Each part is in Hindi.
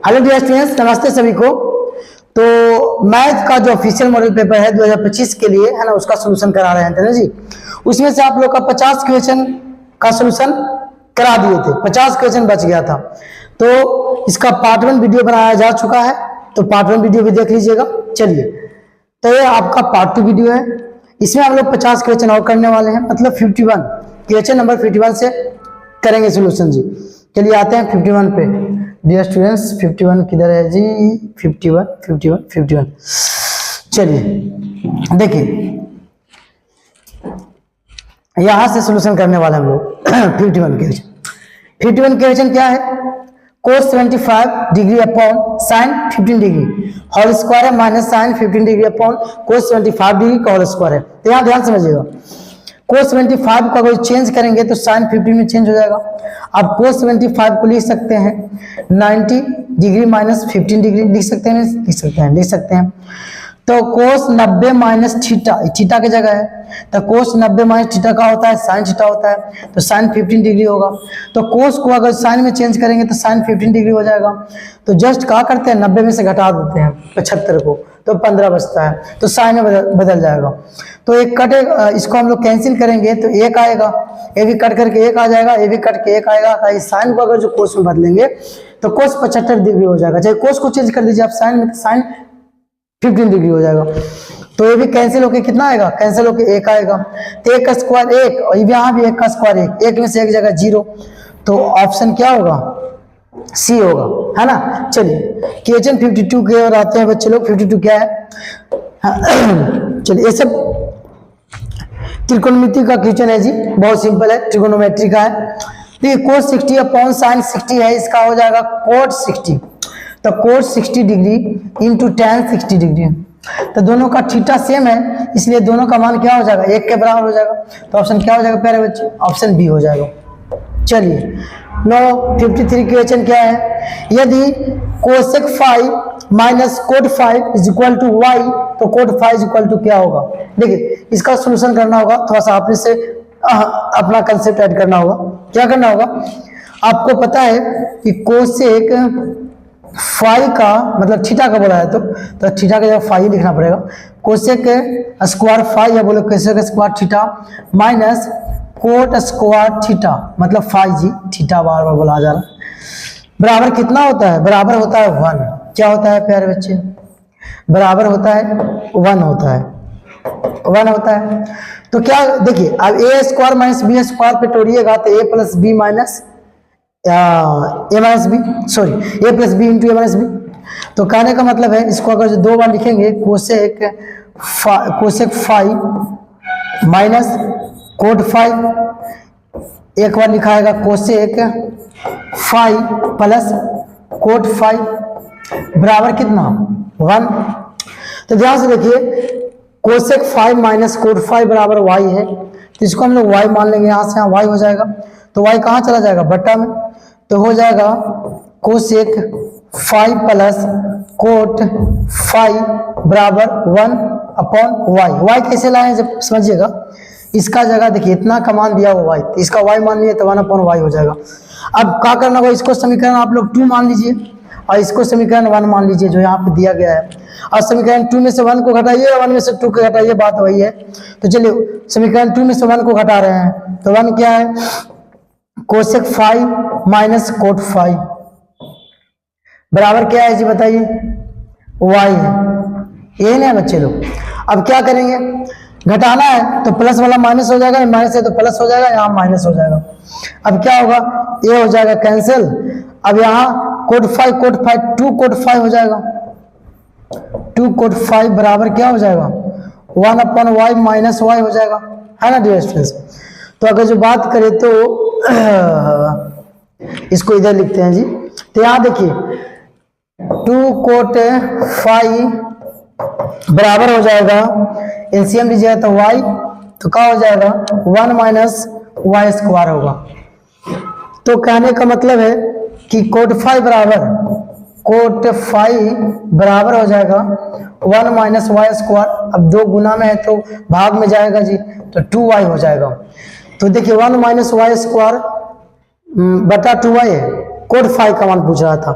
हेलो डियर स्टूडेंट्स, नमस्ते सभी को। तो मैथ का जो ऑफिशियल मॉडल पेपर है 2025 के लिए है ना, उसका सोल्यूशन करा रहे हैं जी। उसमें से आप लोग का 50 क्वेश्चन का सोल्यूशन करा दिए थे, 50 क्वेश्चन बच गया था। तो इसका पार्ट 1 वीडियो बनाया जा चुका है, तो पार्ट 1 वीडियो भी देख लीजिएगा। चलिए, तो ये आपका पार्ट 2 वीडियो है। इसमें हम लोग 50 क्वेश्चन और करने वाले हैं, मतलब 51 क्वेश्चन नंबर 51 से करेंगे सोल्यूशन जी। चलिए आते हैं 51 पे। डियर स्टूडेंट्स 51 किधर है जी? 51। चलिए देखिए, यहां से सोल्यूशन करने वाले हम लोग 51 क्वेश्चन क्या है? cos 75 degree upon sin 15 degree whole square है, minus sin 15 degree upon cos 75 degree का होल स्क्वायर है। तो यहाँ ध्यान समझिएगा, cos 75 का अगर चेंज करेंगे तो sin 15 में चेंज हो जाएगा। अब cos 75 को लिख सकते हैं 90 डिग्री माइनस 15 डिग्री, लिख सकते हैं। तो cos 90 माइनस थीटा की जगह है, तो cos 90 माइनस थीटा का होता है sin थीटा होता है, तो sin 15 डिग्री होगा। तो cos को अगर sin में चेंज करेंगे तो sin 15 डिग्री हो जाएगा। तो जस्ट क्या करते हैं, 90 में से घटा देते हैं 75 को, तो 15 बचता है, तो sin में बदल जाएगा। तो एक कटे, इसको हम लोग कैंसिल करेंगे तो एक आएगा, ये भी कट करके एक आ जाएगा, ये भी कट के एक आएगा। sin को अगर जो cos में बदलेंगे तो cos 75 डिग्री हो जाएगा। चाहे cos को चेंज कर दीजिए आप sin में, तो sin 15 डिग्री हो जाएगा। तो ये भी कैंसिल होके कितना आएगा? कैंसिल होके एक आएगा। तो एक का स्क्वायर एक, और यहाँ भी एक का स्क्वायर एक में से एक जगह 0, तो ऑप्शन क्या होगा? सी होगा, है ना। चलिए क्वेश्चन 52 के और आते हैं बच्चे लोग। 52 क्या है? चलिए, ये सब त्रिकोणमिति का क्वेश्चन है जी, बहुत सिंपल है, ट्रिगोनोमेट्री का है। देखिए cos 60 अपॉन sin 60 है, इसका हो जाएगा cot 60। तो cos 60 degree into tan 60 degree, तो दोनों का थीटा सेम है, इसलिए दोनों का मान क्या हो जाएगा? एक के बराबर हो जाएगा। तो ऑप्शन क्या हो जाएगा प्यारे बच्चे? ऑप्शन बी हो जाएगा। चलिए 53 क्वेश्चन क्या है? यदि cosec 5 minus cot 5 is equal to Y, तो cot 5 इज इक्वल टू क्या होगा? देखिए, इसका सोल्यूशन करना होगा, थोड़ा सा आपने से अपना कंसेप्ट ऐड करना होगा। क्या करना होगा? आपको पता है कि cosec 5 का मतलब थीटा का बोला है, तो थीटा का जगह 5 लिखना पड़ेगा। कोसेक स्क्वायर 5 या बोलो cosec square theta minus cot square theta, मतलब 5 जी, थीटा बार बार बोला जा रहा है। बराबर कितना होता है? बराबर होता है 1। क्या होता है प्यारे बच्चे? बराबर होता है 1 होता है, 1 होता है। तो क्या देखिए, अब ए स्क्वायर माइनस बी स्क्वायर पे तोड़िएगा तो ए प्लस बी माइनस ए माइनस बी, सॉरी ए प्लस बी इंटू ए माइनस बी। तो कहने का मतलब है, इसको अगर दो बार लिखेंगे कोसेक 5 माइनस कोट 5, एक बार लिखा है कोसेक 5 प्लस कोट 5 बराबर कितना? 1। तो ध्यान से देखिए, कोसेक 5 माइनस कोट 5 बराबर y है, तो इसको हम लोग y मान लेंगे। यहाँ से यहाँ y हो जाएगा, तो y कहाँ चला जाएगा? बट्टा में, तो हो जाएगा कोसेक 5 प्लस कोट 5 बराबर 1 अपॉन y। कैसे लाए जब समझिएगा, इसका जगह देखिए इतना का मान दिया हुआ y, तो इसका y मान लिया तो 1 अपॉन y हो जाएगा। अब क्या करना होगा? इसको समीकरण आप लोग 2 मान लीजिए और इसको समीकरण 1 मान लीजिए, जो यहाँ पे दिया गया है। और समीकरण 2 में से 1 को घटाइए, 1 में से 2 को घटाइए, बात वही है। तो चलिए समीकरण 2 में से 1 को घटा रहे हैं, तो 1 क्या है? कोसेक 5 माइनस कोट 5 बराबर क्या है जी? बताइए, y है। यही ना बच्चे लोग। अब क्या करेंगे? घटाना है तो प्लस वाला माइनस हो जाएगा, माइनस है तो प्लस हो जाएगा, यहाँ माइनस हो जाएगा। अब क्या होगा? ये हो जाएगा कैंसिल। अब यहाँ कोट 5 2 कोट 5 हो जाएगा, 2 कोट 5 बराबर क्या हो जाएगा? 1 अपॉन y माइनस y हो जाएगा, है ना डियर स्टूडेंट्स। तो अगर जो बात करें तो इसको इधर लिखते हैं जी। तो यहाँ देखिए 2 कोट 5 बराबर हो जाएगा, एलसीएम लीजिएगा तो y, तो क्या हो जाएगा? 1 माइनस y स्क्वायर होगा। तो कहने का मतलब है कि कोट 5 बराबर हो जाएगा 1 माइनस y स्क्वायर। अब 2 गुना में है तो भाग में जाएगा जी, तो 2y हो जाएगा। तो देखिए 1 माइनस y स्क्वायर बटा 2y है, कोड फाई का मान पूछ रहा था।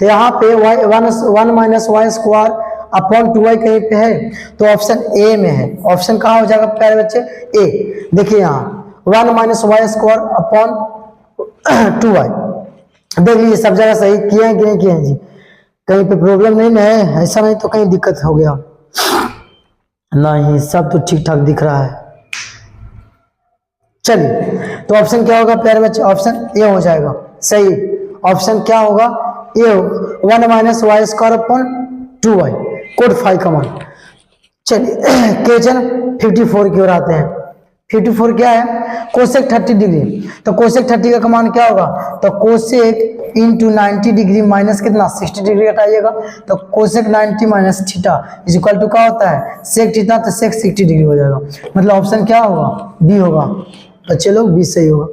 तो यहाँ पे one minus Y square upon 2y कहीं पे है, तो ऑप्शन ए में है। ऑप्शन कहाँ हो जाएगा प्यारे बच्चे? ए। देखिए यहाँ 1 minus Y square upon 2y, देख लीजिए सब जगह सही किए हैं कि नहीं किए हैं जी, कहीं पे प्रॉब्लम नहीं ना है, ऐसा नहीं तो कहीं दिक्कत हो गया नहीं, सब तो ठीक ठाक दिख रहा है। चलिए तो ऑप्शन क्या होगा प्यारे बच्चे? ऑप्शन ए हो जाएगा सही। ऑप्शन क्या होगा? ए हो 1 minus Y square upon 2y, कोड फाई का मान। चलिए क्वेश्चन 54 की ओर आते हैं। 54 क्या है? Cosec 30 degree. तो कोसेक 30 का मान क्या होगा? तो कोसेक इंटू 90 डिग्री माइनस कितना 60 डिग्री हटाइएगा, तो cosec 90 minus theta is equal to क्या होता है? सेक थीटा, तो सेक 60 डिग्री हो जाएगा। मतलब ऑप्शन क्या होगा? बी होगा। बच्चे लोग बी सही होगा।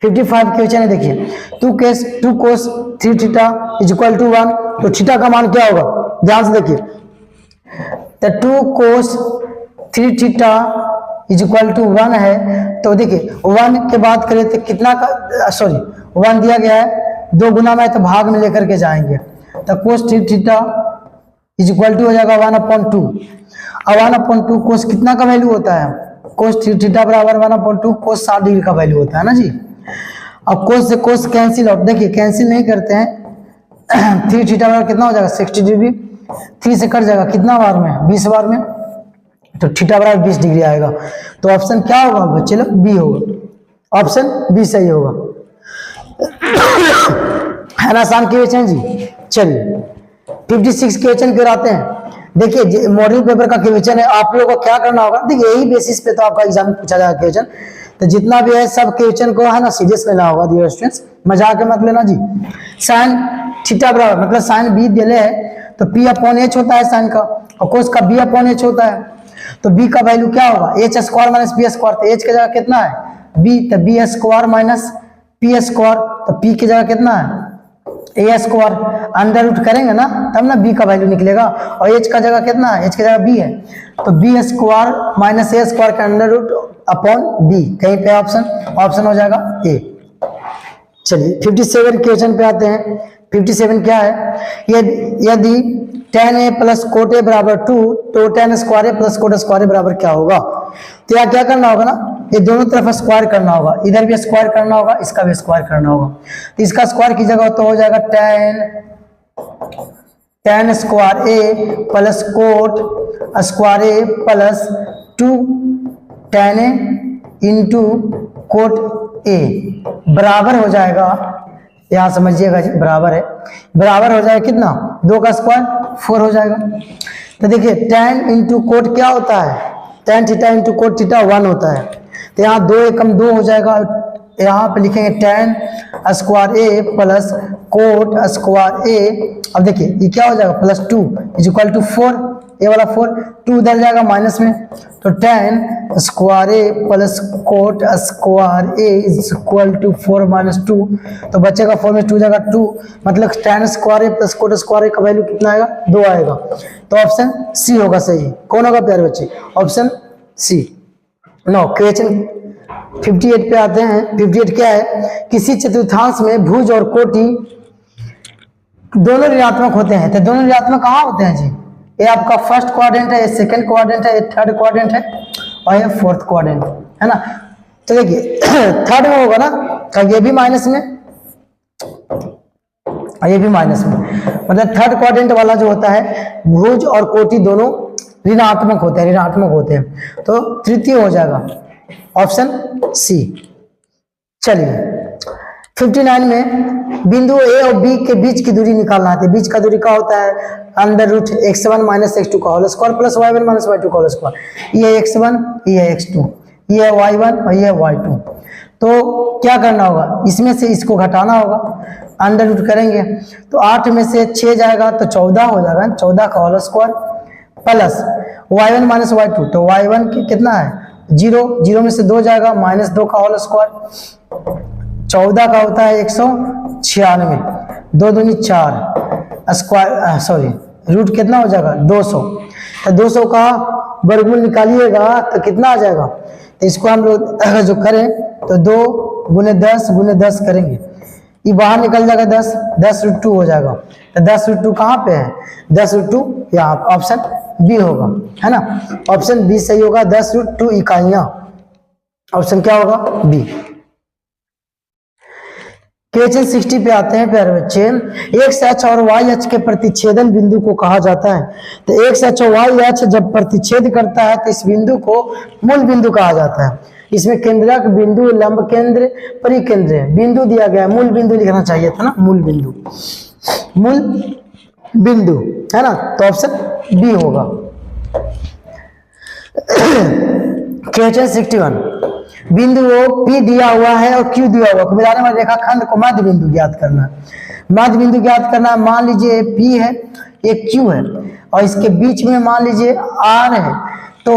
55 क्वेश्चन है, देखिए 2 कोस 3 थीटा इज इक्वल टू 1, तो थीटा का मान क्या होगा? ध्यान से देखिए, तो 2 कोस 3 थीटा इज इक्वल टू 1 है, तो देखिए 1 के बात करें तो कितना का, सॉरी 1 दिया गया है, 2 गुना में तो भाग में लेकर के जाएंगे, तो कोस 3 थीटा इज इक्वल टू हो जाएगा 1/2। अब 1/2 कोस कितना का वैल्यू होता है? कोस 3 थीटा बराबर 1/2 कोस 60 डिग्री का वैल्यू होता है ना जी। अब कोस से कोस कैंसिल आउट, देखिए कैंसिल नहीं करते हैं 3 थीटा बराबर कितना हो जाएगा? 60 डिग्री, 3 से कट जाएगा कितना बार में? 20 बार में, तो थीटा बराबर 20 डिग्री आएगा। तो ऑप्शन क्या होगा बच्चे लोग? बी होगा। ऑप्शन बी सही होगा। है ना आसान क्वेश्चन जी। चलिए 56 क्वेश्चन फिर आते हैं। देखिए मॉडल पेपर का क्वेश्चन है, आप लोगों को क्या करना होगा? देखिए यही बेसिस पे तो आपका एग्जाम पूछा जाएगा क्वेश्चन, तो जितना भी है सब क्वेश्चन को है ना सीरियस लेना होगा डियर स्टूडेंट्स, मजाक मत लेना जी। साइन थीटा बराबर मतलब साइन बी दिले है तो पी अपॉन एच होता है साइन का, और कोस का बी अपॉन एच होता है, तो बी का वैल्यू क्या होगा? H square minus B square, तो एच की जगह कितना है? बी, तो B square minus P square, तो पी की जगह कितना है? ए स्क्वायर, अंडर रूट करेंगे ना तब ना बी का वैल्यू निकलेगा, और एच का जगह कितना है? एच की जगह बी है, तो बी स्क्वायर माइनस ए स्क्वायर का अंडर रूट अपॉन बी, कहीं पे ऑप्शन हो जाएगा ए। चलिए 57 क्वेश्चन पे आते हैं। 57 क्या है? यदि tan a plus cot A बराबर 2, तो tan square A plus cot square ए बराबर क्या होगा? तो यहाँ क्या करना होगा ना, ये दोनों तरफ स्क्वायर करना होगा, इधर भी स्क्वायर करना होगा, इसका भी स्क्वायर करना होगा, तो इसका स्क्वायर की जगह तो हो जाएगा tan square A plus cot square A plus 2 tan A into cot A बराबर हो जाएगा, यहाँ समझिएगा जी बराबर है, बराबर हो जाएगा कितना? 2 का स्क्वायर 4 हो जाएगा। तो देखिए tan इंटू कोट क्या होता है? tan theta into cot theta 1 होता है, तो यहाँ 2 एकम 2 हो जाएगा, यहाँ पे लिखेंगे tan square A plus cot square ए। अब देखिए ये क्या हो जाएगा? प्लस 2 इज इक्वल टू 4, ये वाला 4 2 उधर जाएगा माइनस में, तो tan square A plus cot square A is equal to 4 minus 2, तो बचेगा 4 में 2 जाएगा 2, मतलब tan square A plus cot square ए का वैल्यू कितना आएगा? 2 आएगा, तो ऑप्शन सी होगा सही। कौन होगा प्यारे बच्चे? Option C. नो क्वेश्चन 58 पे आते हैं। 58 क्या है? किसी चतुर्थांश में भुज और कोटि दोनों ऋणात्मक होते हैं, तो दोनों ऋणात्मक कहाँ होते हैं जी? ये आपका फर्स्ट क्वाड्रेंट है, ये सेकंड क्वाड्रेंट है, ये थर्ड क्वाड्रेंट है, और ये फोर्थ क्वाड्रेंट है ना। तो देखिए थर्ड में होगा ना, तो ये भी माइनस में और ये भी माइनस में, मतलब थर्ड क्वाड्रेंट वाला जो होता है भुज और कोटि दोनों ऋणात्मक होते हैं, तो तृतीय हो जाएगा ऑप्शन सी। चलिए 59 में बिंदु ए और बी के बीच की दूरी निकालना है, बीच का दूरी क्या होता है? Under root x1 minus x2 का whole square plus y1 minus y2 का होल स्क्वायर, ये x1 ये x2 ये y1 और ये y2। तो क्या करना होगा? इसमें से इसको घटाना होगा, अंडर रूट करेंगे तो 8 में से 6 जाएगा तो 14 हो जाएगा, 14 का whole square plus y1 minus y2, तो y1 कितना है? 0 में से 2 जाएगा माइनस 2 का होल स्क्वायर, 14 का होता है 196, 2 दूनी 4 स्क्वायर सॉरी रूट कितना हो जाएगा? 200, तो 200 का वर्गमूल निकालिएगा तो कितना आ जाएगा? तो इसको हम लोग जो करें तो 2 गुने 10 करेंगे, ये बाहर निकल जाएगा 10, 10√2 हो जाएगा। तो 10√2 कहाँ पे है? 10√2 यहाँ ऑप्शन बी होगा, है ना। ऑप्शन बी सही होगा, 10√2 इकाइयां। ऑप्शन क्या होगा? बी। क्वेश्चन 60 पे आते हैं प्यारे बच्चे। एक्स अक्ष और वाई अक्ष के प्रतिच्छेदन बिंदु को कहा जाता है। तो एक्स अक्ष और वाई अक्ष जब प्रतिच्छेद करता है तो इस बिंदु को मूल बिंदु कहा जाता है। इसमें केंद्रक बिंदु, लंब केंद्र, परिकेंद्र बिंदु दिया गया है। मूल बिंदु लिखना चाहिए था ना, मूल बिंदु, मूल बिंदु, है ना। तो ऑप्शन बी होगा। क्वेश्चन 61, बिंदु P दिया हुआ है और Q दिया हुआ है, मिलाने वाले रेखाखंड को मध्य बिंदु ज्ञात करना है। मध्य बिंदु ज्ञात करना है। मान लीजिए P है, एक Q है और इसके बीच में मान लीजिए R है, तो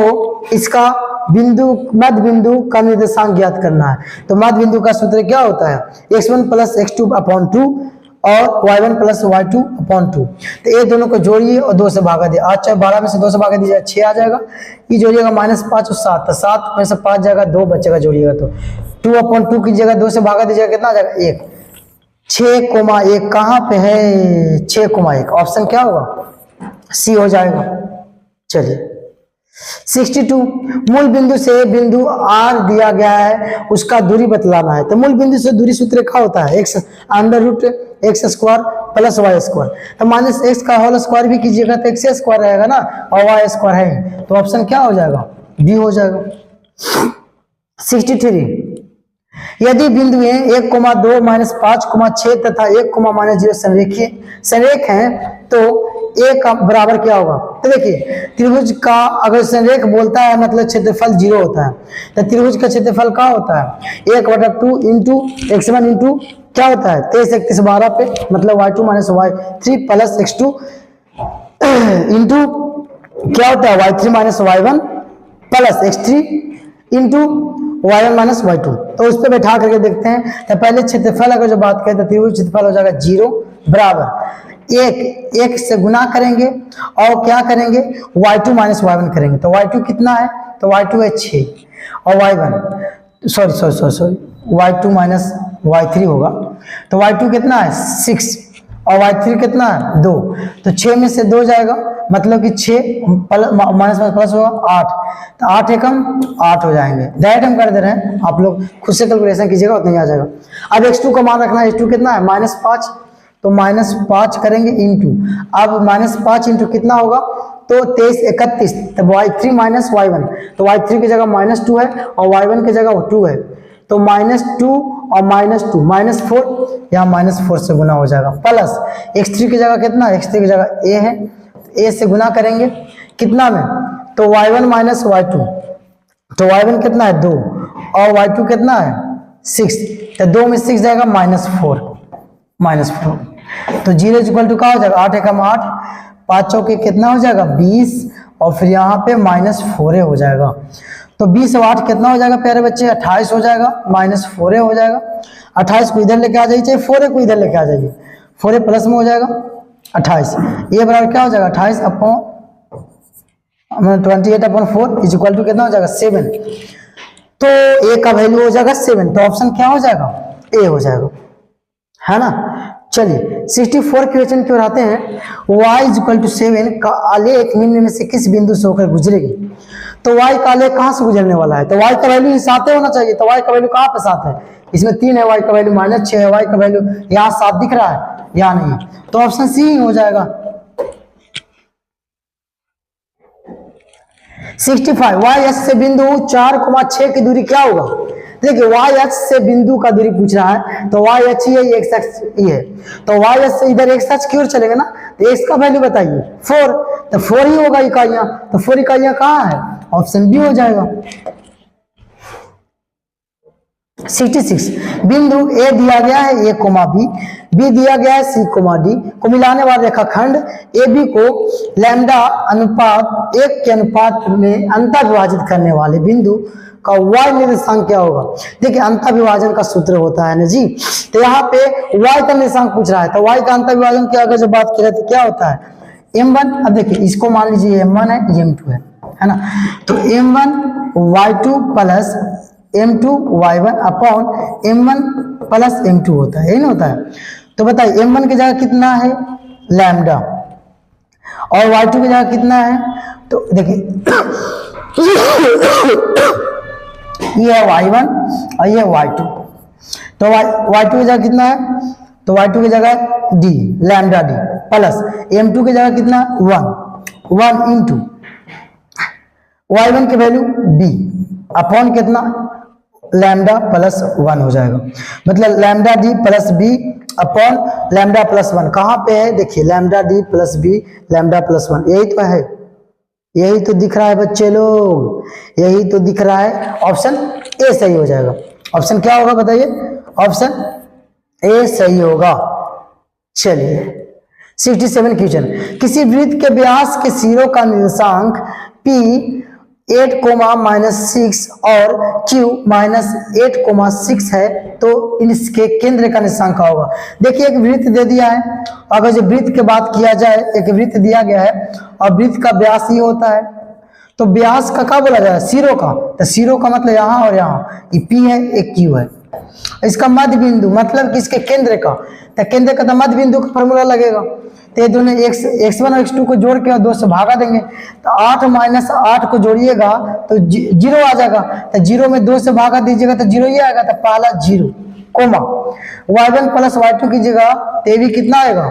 इसका बिंदु, मध्य बिंदु का निर्देशांक ज्ञात करना है। तो मध्य बिंदु का सूत्र क्या होता है? x1 + x2/2 और y1 + y2/2। तो ये दोनों को जोड़िए और 2 से भागा दिए। आज चाहे 12 में से 2 से भागा दीजिए, 6 आ जाएगा। ये जोड़िएगा -5 और 7, तो 7 में से 5 जाएगा, 2 बचेगा, जोड़िएगा तो 2/2 की जगह 2 से भागा दीजिएगा, कितना आ जाएगा? 1। 6,1 कहाँ पे है? 6,1। ऑप्शन क्या होगा? सी हो जाएगा। चलिए 62, मूल बिंदु से बिंदु R दिया गया है, उसका दूरी बतलाना है। तो मूल बिंदु से दूरी सूत्र क्या होता है? x √x² + y²। तो -x का होल स्क्वायर भी कीजिएगा तो x² रहेगा ना, और y² है, तो ऑप्शन क्या हो जाएगा? बी हो जाएगा। 63, यदि बिंदु 1,2 -5,6 तथा 1,-0 संरेख हैं तो a का बराबर क्या होगा? तो देखिए त्रिभुज का अगर संरेख बोलता है मतलब क्षेत्रफल 0 होता है। तो त्रिभुज का क्षेत्रफल क्या होता है? 1/2 इंटू x1 इंटू क्या होता है? 23, 31, 12 पे, मतलब y2 - y3 + x2 इंटू क्या होता है? y3 - y1 + x3 into y1 - y2। तो उस पर बैठा करके देखते हैं। तो पहले क्षेत्रफल अगर जो बात करें तो त्रिभुज क्षेत्रफल हो जाएगा 0 बराबर 1 से गुना करेंगे और क्या करेंगे? y2 - y1 करेंगे। तो y2 कितना है? तो y2 है 6 और y1 सॉरी y2 - y3 होगा। तो y2 कितना है? 6 और y3 कितना है? 2। तो 6 में से 2 जाएगा, मतलब कि 6 प्लस होगा 8। तो 8 एकम 8 हो जाएंगे। डायरेक्ट हम कर दे रहे हैं, आप लोग खुद से कैलकुलेशन कीजिएगा, उतना ही आ जाएगा। अब x2 का मान रखना है। x2 कितना है? -5। तो -5 करेंगे इंटू, अब -5 इंटू कितना होगा? तो 23, 31। तो y3 - y1, तो y3 की जगह -2 है और y1 की जगह 2 है। तो -2 और -2 -4, यहाँ -4 से गुना हो जाएगा, प्लस x3 की जगह कितना? x3 की जगह a है, a से गुना करेंगे कितना में? तो y1 - y2, तो y1 कितना है? 2 और y2 कितना है? 6। तो 2 में 6 जाएगा, -4 तो 0 = क्या हो जाएगा? 8 एकम 8, 5 चौके कितना हो जाएगा? 20 और फिर यहाँ पे -4 हो जाएगा। तो 20 और 8 कितना हो जाएगा प्यारे बच्चे? 28 हो जाएगा, -4 हो जाएगा। 28 को इधर लेके आ जाइए, 4 को इधर लेके आ जाइए, 4 प्लस में हो जाएगा 28। ये बराबर क्या हो जाएगा? 28/4 = कितना हो जाएगा? 7। तो a का वैल्यू हो जाएगा 7। तो ऑप्शन क्या हो जाएगा? ए हो जाएगा, है ना। चलिए 64 क्वेश्चन की ओर आते हैं। y = 7 का आलेख निम्न में से किस बिंदु से होकर गुजरेगी? तो y का आलेख कहां से गुजरने वाला है? तो y का वैल्यू 7 होना चाहिए। तो y का वैल्यू कहां पे 7 है? इसमें 3 है, y का वैल्यू -6 है, y का वैल्यू यहाँ 7 दिख रहा है, यहाँ नहीं है। तो ऑप्शन सी हो जाएगा। 65, y से बिंदु 4,6 की दूरी क्या होगा? देखिए y अक्ष से बिंदु का दूरी पूछ रहा है, तो y अक्ष ये x अक्ष ये है, तो y अक्ष से इधर x अक्ष की ओर चलेगा ना, तो x का वैल्यू बताइए 4, तो 4 ही होगा इकाइयां। तो 4 इकाइयां कहाँ है? ऑप्शन बी हो जाएगा। 66, बिंदु a दिया गया है a, b दिया गया है c, d को मिलाने वाला रेखाखंड AB को लैम्डा अनुपात 1 के अनुपात में अंतर विभाजित करने वाले बिंदु का y निर्देशांक क्या होगा? देखिए अंतर विभाजन का सूत्र होता है ना जी। तो यहाँ पे y का निर्देशांक पूछ रहा है, तो y का अंतर विभाजन की अगर जो बात करें तो क्या होता है? m1। अब देखिए इसको मान लीजिए m1 है, m2 है ना। तो m1 y2 plus m2y1 upon m1 plus m2 होता है, यही ना होता है। तो बताइए m1 की जगह कितना है लैम्डा और y2 की जगह कितना है, तो देखिए ये है y1 और ये है y2, तो y2 की जगह कितना है, तो y2 की जगह d lambda d plus m2 की जगह कितना 1 इंटू y1 की वैल्यू b अपॉन कितना लैम्डा प्लस 1 हो जाएगा, मतलब lambda D plus B upon lambda plus 1। कहाँ पे है, देखिए lambda D plus B lambda plus 1, यही तो है, यही तो दिख रहा है बच्चे लोग, यही तो दिख रहा है। ऑप्शन ए सही हो जाएगा। ऑप्शन क्या होगा बताइए, ऑप्शन ए सही होगा। चलिए 67 क्वेश्चन, किसी वृत्त के व्यास के सिरों का निर्देशांक P 8,-6 और Q -8,6 है, तो इनके केंद्र का निर्देशांक क्या होगा। देखिए एक वृत्त दे दिया है, अगर जो वृत्त की बात किया जाए, एक वृत्त दिया गया है और वृत्त का व्यास ये होता है, तो व्यास का क्या बोला जाए, सिरों का, तो सिरों का मतलब यहाँ और यहाँ, ये P है एक Q है। इसका मध्य बिंदु मतलब कि इसके केंद्र का, तो केंद्र का तो मध्य बिंदु का फॉर्मूला लगेगा, तो ये दोनों x1 और x2 को जोड़ के 2 से भागा देंगे, तो 8 - 8 को जोड़िएगा तो 0 आ जाएगा, तो 0 में 2 से भागा दीजिएगा तो 0 ही आएगा, तो पहला 0 कोमा y1 प्लस y2 की जगह तो भी कितना आएगा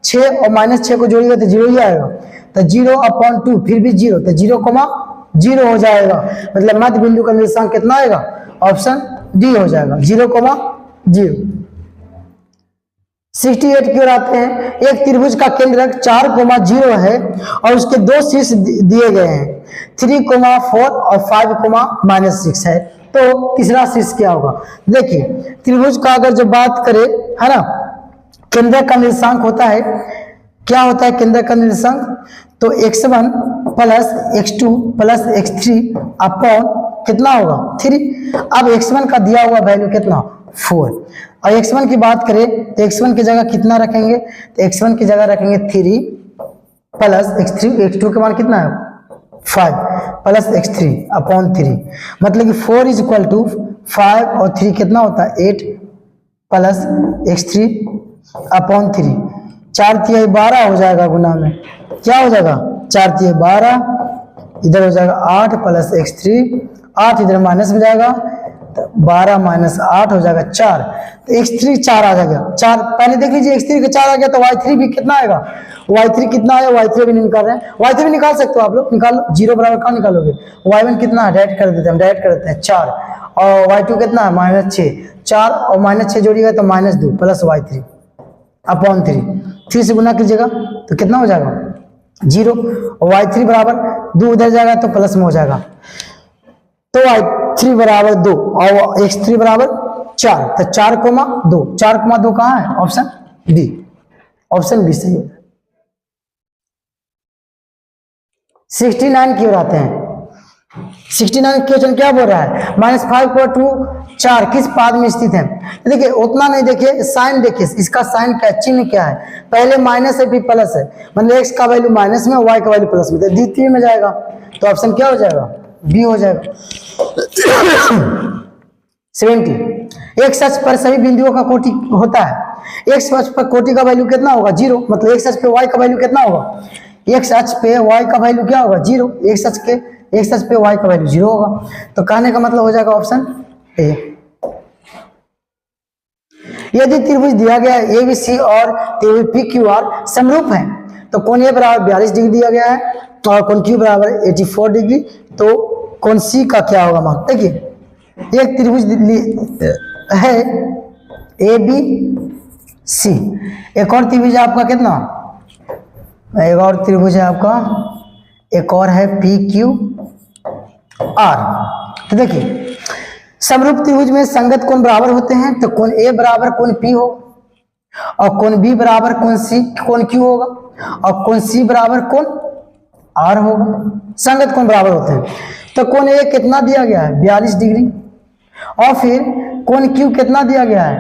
6 और -6 को जोड़िएगा तो 0 ही आएगा, तो 0/2 फिर भी 0, तो 0,0 हो जाएगा, मतलब मध्य बिंदु का निर्देशांक कितना आएगा, ऑप्शन डी हो जाएगा 0,0। 68 की ओर आते हैं, एक त्रिभुज का केंद्र 4,0 है और उसके 2 शीर्ष दिए गए हैं 3,4 और 5,-6 है, तो तीसरा शीर्ष क्या होगा। देखिए त्रिभुज का अगर जो बात करें है ना, केंद्र का निर्देशांक होता है, क्या होता है केंद्र का निर्देशांक, तो x1 plus x2 plus x3 upon कितना होगा 3। अब x1 का दिया हुआ वैल्यू कितना 4, और x1 की बात करें तो x1 की जगह कितना रखेंगे, तो x1 की जगह रखेंगे 3 प्लस x3, x2 के मान कितना है 5 प्लस x3 अपॉन 3, मतलब कि 4 = 5 और 3 कितना होता है 8 प्लस x3 अपॉन 3, 4×3 12 हो जाएगा, गुना में क्या हो जाएगा 4×3 12, इधर हो जाएगा 8 प्लस x3, 8 इधर माइनस में जाएगा, 12 - 8 हो जाएगा 4, तो x3 4 आ जाएगा 4। पहले देख लीजिए x3 का 4 आ गया, तो y3 भी कितना आएगा, y3 कितना है, y3 भी निकाल रहे हैं, y3 भी निकाल सकते हो आप लोग, निकाल लो, 0 बराबर कहाँ निकालोगे, y1 कितना है डायरेक्ट कर देते हैं, डायरेक्ट कर देते हैं 4, और y2 कितना है -6, 4 और -6 जोड़िएगा तो -2 प्लस y3 अपॉन 3 से गुना कीजिएगा तो कितना हो जाएगा 0, और y3 बराबर 2 उधर जाएगा तो प्लस में हो जाएगा, तो y3 बराबर 2 और x3 बराबर 4, तो 4,2, 4,2 कहाँ है, ऑप्शन बी, ऑप्शन बी सही है। 69 की ओर आते हैं। 69 क्वेश्चन क्या बोल रहा है, -5/2 4 किस पाद में स्थित है। देखिए उतना नहीं, देखिए साइन, देखिए इसका साइन क्या है, चिन्ह क्या है, पहले माइनस है फिर प्लस है, मतलब x का वैल्यू माइनस में y का वैल्यू प्लस में, तो द्वितीय में जाएगा, तो ऑप्शन क्या हो जाएगा बी हो जाएगा। 70 एक सच पर सभी बिंदुओं का कोटि होता है, एक सच पर कोटि का वैल्यू कितना होगा 0, मतलब एक सच पे y का वैल्यू कितना होगा, एक सच पे y का वैल्यू क्या होगा 0, एक सच पे y का वैल्यू 0 होगा, तो कहने का मतलब हो जाएगा ऑप्शन ए। यदि त्रिभुज दिया गया है ABC और त्रिभुज PQR समरूप है, तो कोण A बराबर 42 डिग्री दिया गया है और कोण Q बराबर 84 डिग्री, तो कोण C का क्या होगा मान। देखिए एक त्रिभुज है ABC, एक और त्रिभुज है आपका कितना, एक और त्रिभुज है आपका, एक और है PQR। तो देखिए समरूप त्रिभुज में संगत कोण बराबर होते हैं, तो कोण A बराबर कोण P हो, और कोण B बराबर कोण Q होगा, और कोण C बराबर कोण R होगा, संगत कोण बराबर होते हैं। तो कोण A कितना दिया गया है 42 डिग्री, और फिर कोण Q कितना दिया गया है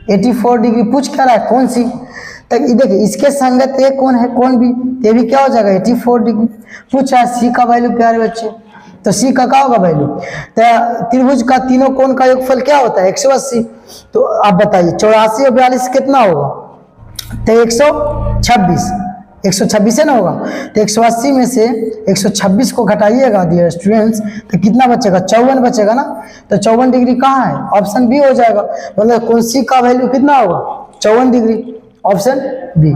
84 डिग्री, पूछ क्या रहा है कौन सी, तो देखिए इसके संगत एक कौन है कोण B, ये भी क्या हो जाएगा 84 डिग्री। पूछा C का वैल्यू क्या है बच्चे, तो सी का क्या होगा वैल्यू। तो त्रिभुज का तीनों कोण का योगफल क्या होता है 180। तो आप बताइए 84 और 42 कितना होगा, तो 126, 126 है ना होगा। तो 180 में से 126 को घटाइएगा डियर स्टूडेंट्स, तो कितना बचेगा 54 बचेगा ना। तो 54 डिग्री कहाँ है, ऑप्शन बी हो जाएगा। मतलब कौन सी का वैल्यू कितना होगा 54 डिग्री, ऑप्शन बी।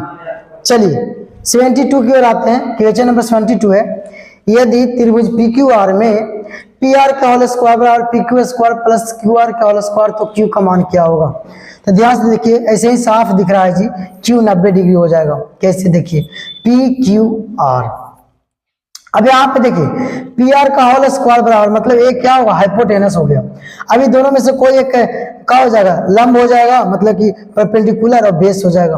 चलिए 72 की ओर आते हैं। क्वेश्चन नंबर 72 है, यदि त्रिभुज पी क्यू आर में पी आर का होल स्क्वायर बराबर P Q square plus Q R का होल स्क्वायर, तो क्यू का मान क्या होगा। तो ध्यान से देखिए, ऐसे ही साफ दिख रहा है जी, क्यू 90 डिग्री हो जाएगा। कैसे देखिए, पी क्यू आर। अब यहाँ पे देखिए पी आर का होल स्क्वायर बराबर मतलब एक क्या होगा हाइपोटेनस हो गया। अभी दोनों में से कोई एक क्या हो जाएगा, लंब हो जाएगा, मतलब कि परपेंडिकुलर और बेस हो जाएगा।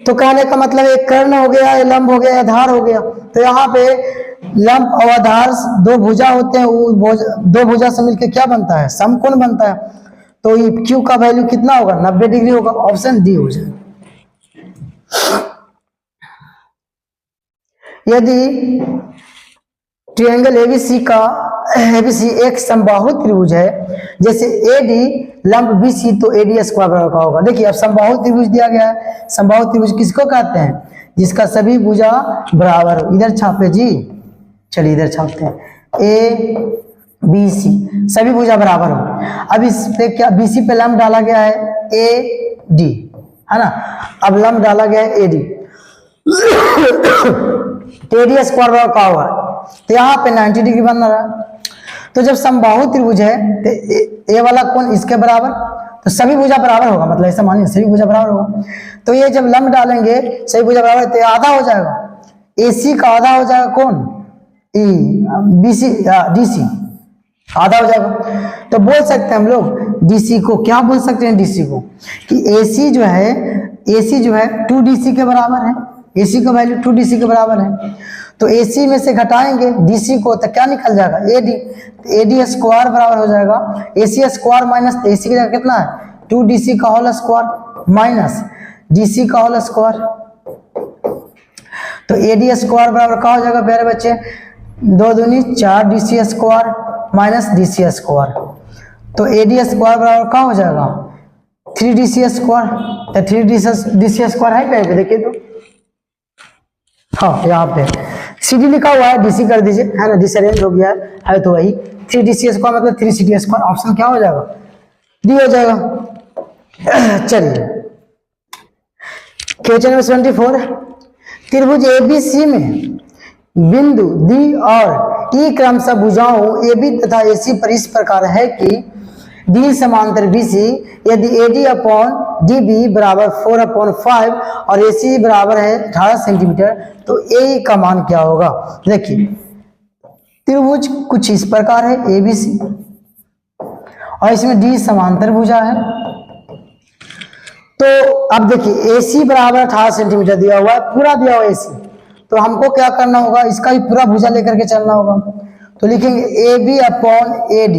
तो कहने का मतलब एक कर्ण हो गया, लंब हो गया, आधार हो गया। तो यहाँ पे लंब और आधार दो भुजा होते हैं, दो भुजा से मिलकर क्या बनता है, समकोण बनता है। तो ये क्यू का वैल्यू कितना होगा 90 डिग्री होगा, ऑप्शन डी हो जाएगा। यदि ट्रायंगल एबीसी एक समबाहु त्रिभुज है, जैसे एडी लंब बीसी, तो एडी स्क्वायर बराबर का होगा। देखिए अब समबाहु त्रिभुज दिया गया है। समबाहु त्रिभुज किसको कहते हैं, जिसका सभी भुजा बराबर हो। इधर छापे जी, चलिए इधर छापते हैं, ए बी सी सभी भुजा बराबर हो। अब इस पे क्या बीसी पे लंब डाला गया है ए डी, है ना। अब लंब डाला गया है ए डी, तो एडी स्क्वायर बराबर का होगा। तो यहाँ पे 90 डिग्री बन रहा है। तो जब समबाहु त्रिभुज है तो ए वाला कोण इसके बराबर, तो सभी भुजा बराबर होगा, मतलब ऐसा मानिए सभी भुजा बराबर होगा। तो ये जब लंब डालेंगे सभी भुजा बराबर, तो आधा हो जाएगा, एसी का आधा हो जाएगा कौन, ई बीसी डीसी आधा हो जाएगा। तो बोल सकते हैं हम लोग डीसी को, क्या बोल सकते हैं डीसी को, कि एसी जो है 2DC के बराबर है। एसी का वैल्यू 2DC के बराबर है। तो एसी में से घटाएंगे डीसी को, तो क्या निकल जाएगा एडी। एडी स्क्वायर बराबर हो जाएगा एसी स्क्वायर माइनस एसी की जगह कितना है 2DC का होल स्क्वायर माइनस डीसी का होल स्क्वायर। तो एडी स्क्वायर बराबर क्या हो जाएगा प्यारे बच्चे, 2 दूनी 4 DC square minus DC square. तो एडी स्क्वायर बराबर क्या हो जाएगा 3DC स्क्वायर। तो 3DC स्क्वायर है कहीं पे देखिए तो, हाँ यहाँ पे CD लिखा हुआ है, DC कर दीजिए, है ना, डिसअरेंज हो गया है तो वही 3DC स्क्वायर मतलब 3CD स्क्वायर, ऑप्शन क्या हो जाएगा डी हो जाएगा। चलिए क्वेश्चन नंबर 74, त्रिभुज ABC में बिंदु डी और ई क्रमशः भुजाओं AB तथा AC पर इस प्रकार है कि डी समांतर BC, यदि AD अपॉन DB बराबर 4/5 और AC बराबर है 18 सेंटीमीटर, तो AE का मान क्या होगा। देखिए त्रिभुज कुछ इस प्रकार है ABC और इसमें D समांतर भुजा है। तो अब देखिए AC बराबर 18 सेंटीमीटर दिया हुआ है, पूरा दिया हुआ AC, तो हमको क्या करना होगा, इसका भी पूरा भुजा लेकर के चलना होगा। तो लिखेंगे AB अपॉन AD,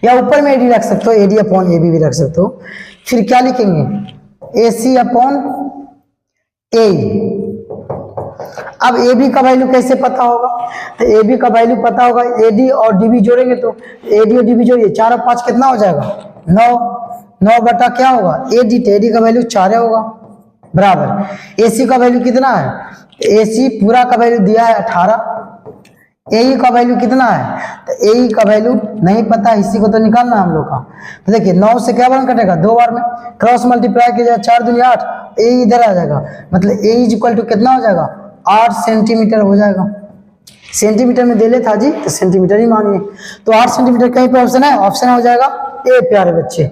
या ऊपर में AD रख सकते हो, AD अपॉन AB भी रख सकते हो। फिर क्या लिखेंगे AC अपॉन AE। अब AB का वैल्यू कैसे पता होगा, तो AB का वैल्यू पता होगा, AD और DB जोड़ेंगे तो AD और DB जोड़िए 4 और 5 कितना हो जाएगा 9 बटा क्या होगा AD, तो AD का वैल्यू 4 होगा बराबर। AC का वैल्यू कितना है, AC पूरा का वैल्यू दिया है 18, AE का वैल्यू कितना है, तो AE का वैल्यू नहीं पता, इसी को तो निकालना है हम लोग का। तो देखिए 9 से क्या बार कटेगा 2 बार में, क्रॉस मल्टीप्लाई किया जाए 4 दूनी 8, AE इधर आ जाएगा, मतलब AE इक्वल टू कितना हो जाएगा 8 सेंटीमीटर हो जाएगा। सेंटीमीटर में दे ले था जी, तो सेंटीमीटर ही मानिए। तो 8 सेंटीमीटर कहीं पे ऑप्शन है, ऑप्शन हो जाएगा ए प्यारे बच्चे।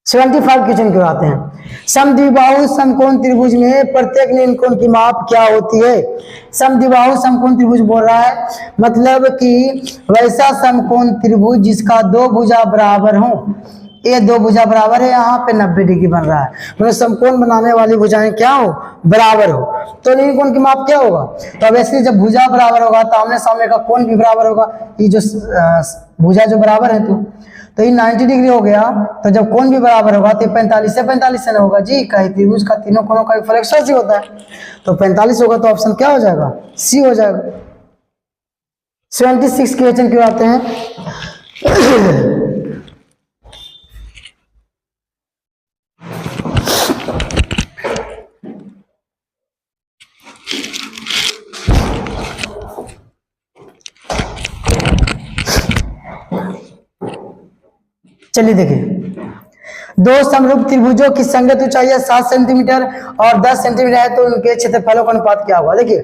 75 क्वेश्चन क्यों आते हैं, समद्विबाहु समकोण त्रिभुज में प्रत्येक निम्न कोण की माप क्या होती है। समद्विबाहु समकोण त्रिभुज बोल रहा है, मतलब कि वैसा समकोण त्रिभुज जिसका 2 भुजा बराबर हो। ये 2 भुजा बराबर है, यहाँ पे 90 डिग्री बन रहा है, मतलब समकोण बनाने वाली भुजाएं क्या हो बराबर हो। तो निम्न कोण की माप क्या होगा, तो वैसे जब भुजा बराबर होगा तो आमने सामने का कोण भी बराबर होगा। ये जो भुजा जो बराबर है तो ये 90 डिग्री हो गया, तो जब कोण भी बराबर होगा तो 45 से 45 से ना होगा जी, कहीं त्रिभुज का तीनों कोणों का योगफल 180 होता है, तो 45 होगा, तो ऑप्शन क्या हो जाएगा सी हो जाएगा। 76 क्वेश्चन क्यों आते हैं? चलिए देखिए, दो समरूप त्रिभुजों की संगत ऊंचाई 7 सेंटीमीटर और 10 सेंटीमीटर है तो उनके क्षेत्रफलों का अनुपात क्या होगा? देखिए,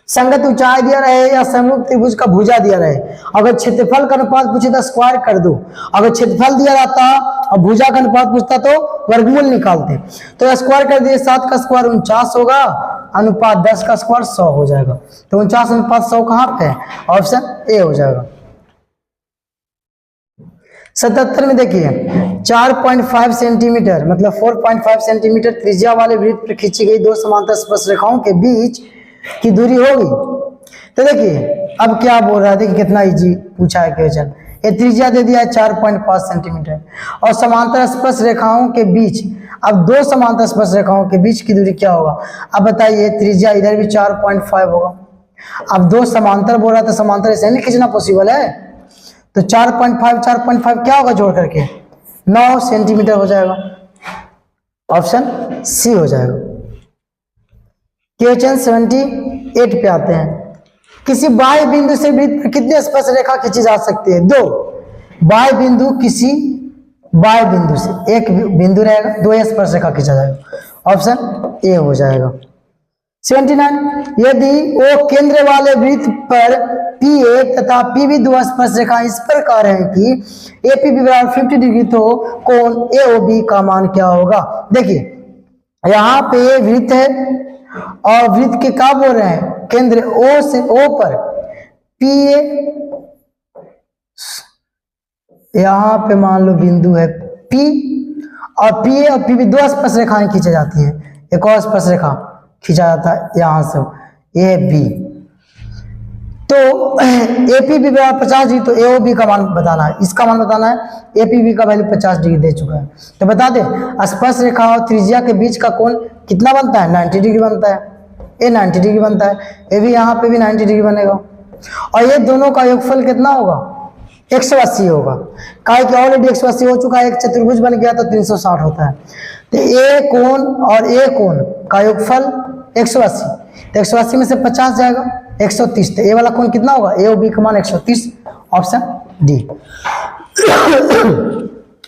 संगत ऊंचाई दिया रहे या समरूप त्रिभुज का भुजा दिया रहे, अगर क्षेत्रफल का अनुपात पूछे तो स्क्वायर कर दो, अगर क्षेत्रफल दिया रहता और भुजा का अनुपात पूछता तो वर्गमूल निकालते। तो स्क्वायर कर दिए, 7 का स्क्वायर 49 होगा, अनुपात 10 का स्क्वायर 100 हो जाएगा। तो 49 अनुपात 100 कहाँ पे है? ऑप्शन ए हो जाएगा। 77 में देखिए, 4.5 सेंटीमीटर मतलब 4.5 सेंटीमीटर त्रिज्या वाले वृत्त पर खींची गई दो समांतर स्पर्शरेखाओं के बीच की दूरी होगी। तो देखिए अब क्या बोल रहा है, देखिए कितना इजी पूछा है क्वेश्चन। ये त्रिज्या दे दिया है 4.5 सेंटीमीटर और समांतर स्पर्श रेखाओं के बीच, अब दो समांतर स्पर्श रेखाओं के बीच की दूरी क्या होगा? अब बताइए, त्रिज्या इधर भी 4.5 होगा, अब दो समांतर बोल रहा था, समांतर ऐसे नहीं खींचना पॉसिबल है, तो 4.5 क्या होगा जोड़ करके? 9 सेंटीमीटर हो जाएगा। ऑप्शन सी हो जाएगा। क्वेश्चन 78 पे आते हैं। किसी बाह्य बिंदु से वृत्त पर कितने स्पर्श रेखा खींची जा सकती है? 2 बाह्य बिंदु, किसी बाह्य बिंदु से एक बिंदु रहेगा, 2 स्पर्श रेखा खींचा जाएगा। ऑप्शन ए हो जाएगा। 79, यदि वो केंद्र वाले वृत्त पर P1 तथा P2 दो स्पर्श रेखा इस प्रकार है कि APB बराबर 50 डिग्री, तो कोण AOB का मान क्या होगा? देखिए यहाँ पे वृत्त है और वृत्त के क्या बोल रहे हैं? केंद्र O से O पर PA, यहाँ पे मान लो बिंदु है P और PA और PB दो स्पर्श रेखाएं खींची जाती है, एक और स्पर्श रेखा खींचा जाता है यहां से AB, तो APB बराबर 50 डिग्री, तो AOB का मान बताना है, इसका मान बताना है। APB का वैल्यू 50 डिग्री दे चुका है, तो बता दे स्पर्श रेखा और त्रिज्या के बीच का कोण कितना बनता है? 90 डिग्री बनता है। ये 90 डिग्री बनता है, ये भी यहाँ पे भी 90 डिग्री बनेगा, और ये दोनों का योगफल कितना होगा? 180 होगा। काहे कि ऑलरेडी 180 हो चुका है, एक चतुर्भुज बन गया तो 360 होता है, तो ए कोण और ए कोण का योगफल 180, तो 180 में से 50 जाएगा, 130, तो ए वाला कोण कितना होगा? ए और बी का मान 130। Option D.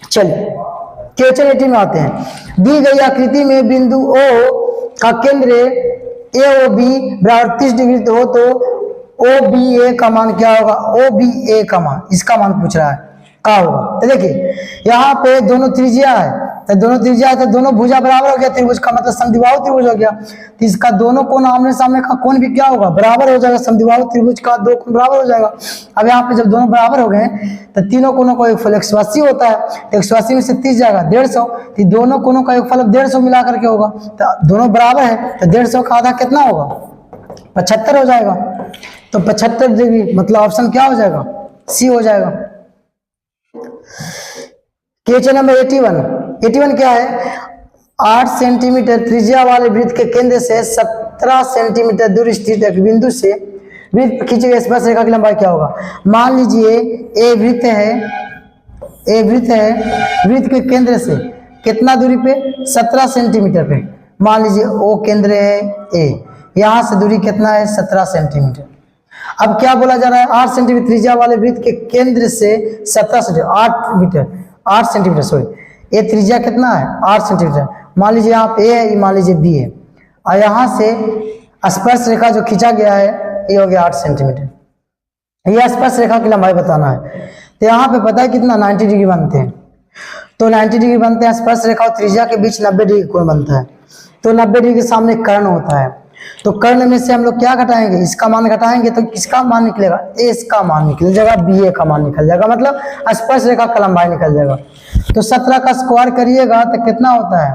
चलिए क्वेश्चन 80 में आते हैं। दी गई आकृति में बिंदु ओ का केंद्र ए ओ बी बराबर 30 डिग्री हो तो OBA का मान क्या होगा? OBA का मान, इसका मान पूछ रहा है, क्या होगा? तो देखिए यहाँ पे दोनों त्रिज्या है, तो दोनों त्रिज्या है तो दोनों भुजा बराबर हो गया, त्रिभुज का मतलब समद्विबाहु त्रिभुज हो गया, तो इसका दोनों कोण आमने सामने का कोण भी क्या होगा? बराबर हो जाएगा। समद्विबाहु त्रिभुज का दो कोण बराबर हो जाएगा। अब यहाँ पे जब दोनों बराबर हो गए तो तीनों कोणों का योगफल 180 होता है, तो 180 में से 30 जाएगा 150, तो दोनों कोणों का योगफल 150 मिला करके होगा, तो दोनों बराबर है, तो 150 का आधा कितना होगा? 75 हो जाएगा। तो 75 डिग्री मतलब ऑप्शन क्या हो जाएगा? सी हो जाएगा। क्वेश्चन नंबर 81 क्या है? 8 सेंटीमीटर त्रिज्या वाले वृत्त के केंद्र से 17 सेंटीमीटर दूर स्थित एक बिंदु से वृत्त पर खींची गई स्पर्श रेखा की लंबाई क्या होगा? मान लीजिए ए वृत्त है, वृत्त के केंद्र से कितना दूरी पे? 17 सेंटीमीटर पे। मान लीजिए ओ केंद्र है ए, यहां से दूरी कितना है? 17 सेंटीमीटर। अब क्या बोला जा रहा है? 8 सेंटीमीटर त्रिज्या वाले वृत्त के केंद्र से 17 सेंटीमीटर 8 सेंटीमीटर सॉरी, ये त्रिज्या कितना है? 8 सेंटीमीटर। मान लीजिए यहाँ पे ए है, मान लीजिए बी है, और यहाँ से स्पर्श रेखा जो खींचा गया है ये हो गया 8 सेंटीमीटर। ये स्पर्श रेखा की लंबाई बताना है, तो यहाँ पे पता है कितना? 90 डिग्री बनते हैं, तो 90 डिग्री बनते हैं। स्पर्श रेखा और त्रिज्या के बीच 90 डिग्री कोण बनता है, तो 90 डिग्री के सामने कर्ण होता है, तो कर्ण में से हम लोग क्या घटाएंगे? इसका मान घटाएंगे तो किसका मान निकलेगा? ए इसका मान निकल जाएगा, बी ए का मान निकल जाएगा, मतलब स्पर्श रेखा का लंबाई निकल जाएगा। तो 17 का स्क्वायर करिएगा तो कितना होता है?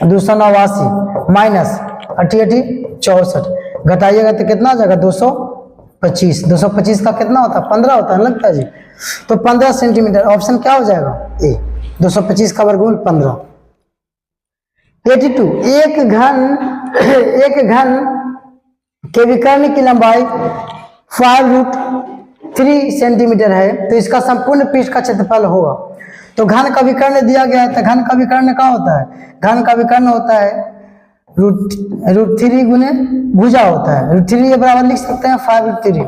289 माइनस 88 64, घटाइएगा तो कितना आ जाएगा? 225। 225 का कितना होता है? 15 होता है, लगता है जी। तो 15 सेंटीमीटर। ऑप्शन क्या हो जाएगा? ए। 225 का वर्गमूल 15। 82, एक घन के विकर्ण की लंबाई 5√3 सेंटीमीटर है, तो इसका संपूर्ण पृष्ठ का क्षेत्रफल होगा। तो घन का विकर्ण दिया गया है, तो घन का विकर्ण क्या होता है? घन का विकर्ण होता है √3 गुने भुजा होता है। √3 ये बराबर लिख सकते हैं 5√3,